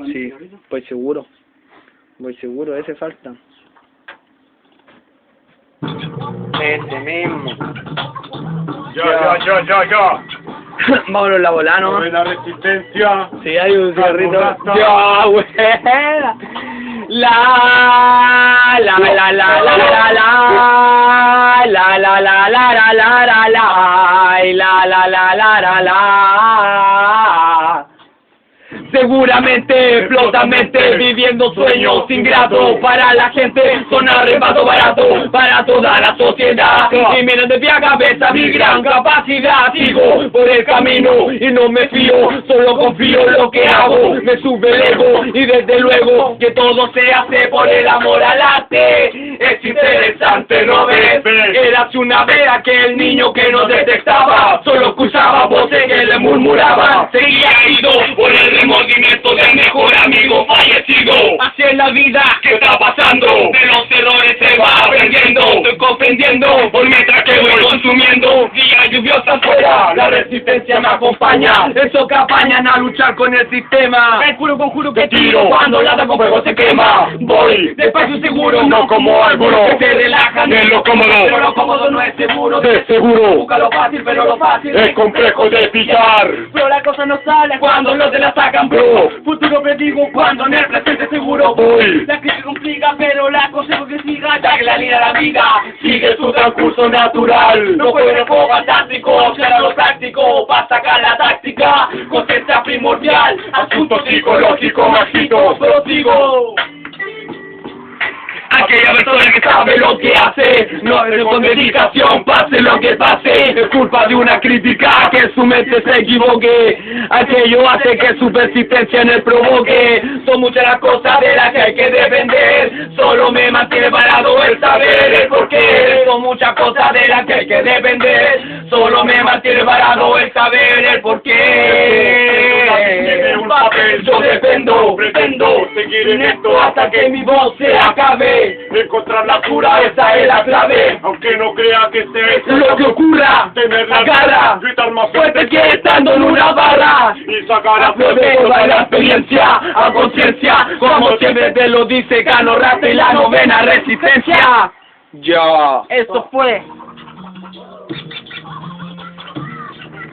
Sí, pues seguro. Voy seguro, ese falta. Este mismo. Ya. Vámonos la bola, ¿no? La resistencia. Sí, hay un cigarrito. Alborraza. ¡Ya, buena! La la la la la la la la la la la la la la la la la. Seguramente, flotamente, viviendo sueños ingratos para la gente, son arrebato barato para toda la sociedad. Y miren de pie a cabeza mi gran capacidad, sigo por el camino y no me fío, solo confío en lo que hago, me sube el ego y desde luego que todo se hace por el amor al arte. Es interesante, ¿no ves? Érase una vez aquel niño que no detectaba, solo escuchaba voces que le murmuraban, seguía ido por el remordimiento del mejor amigo fallecido. Así es la vida, ¿qué está pasando? De los errores se va aprendiendo, estoy comprendiendo por mientras que voy consumiendo. Días lluviosos afuera, la resistencia me acompaña, eso que apañan a luchar con el sistema. El juro conjuro que tiro, cuando la con fuego se quema. Voy despacio seguro, no como algunos que se relajan en lo cómodo, pero lo cómodo no es seguro. De seguro. Busca lo fácil, pero lo fácil Es complejo de pillar. Pero la cosa no sale cuando los de la sacan, bro. Futuro predigo cuando en el presente seguro Voy. La crisis complica, pero la cosa que siga, ya que la línea de la vida sigue su transcurso natural. No puede el juego fantástico, será lo práctico para sacar la táctica. Conciencia primordial, asunto psicológico, mágico, prosigo. Aquella persona que sabe lo que hace, no es con dedicación, pase lo que pase, es culpa de una crítica que su mente se equivoque, aquello hace que su persistencia en él provoque, son muchas las cosas de las que hay que depender, solo me mantiene parado el saber el porqué, son muchas cosas de las que hay que depender, solo me mantiene parado el saber el porqué. Un papel, Yo dependo, pretendo seguir en esto hasta que mi voz se acabe. Encontrar la cura, Esa es la clave. aunque no crea que esté Lo que ocurra, tener la garra, gritar más fuerte que estando en una barra. y sacar a Flote toda la experiencia, a conciencia, como siempre te lo dice Cano Rata y la novena resistencia. Ya. Esto fue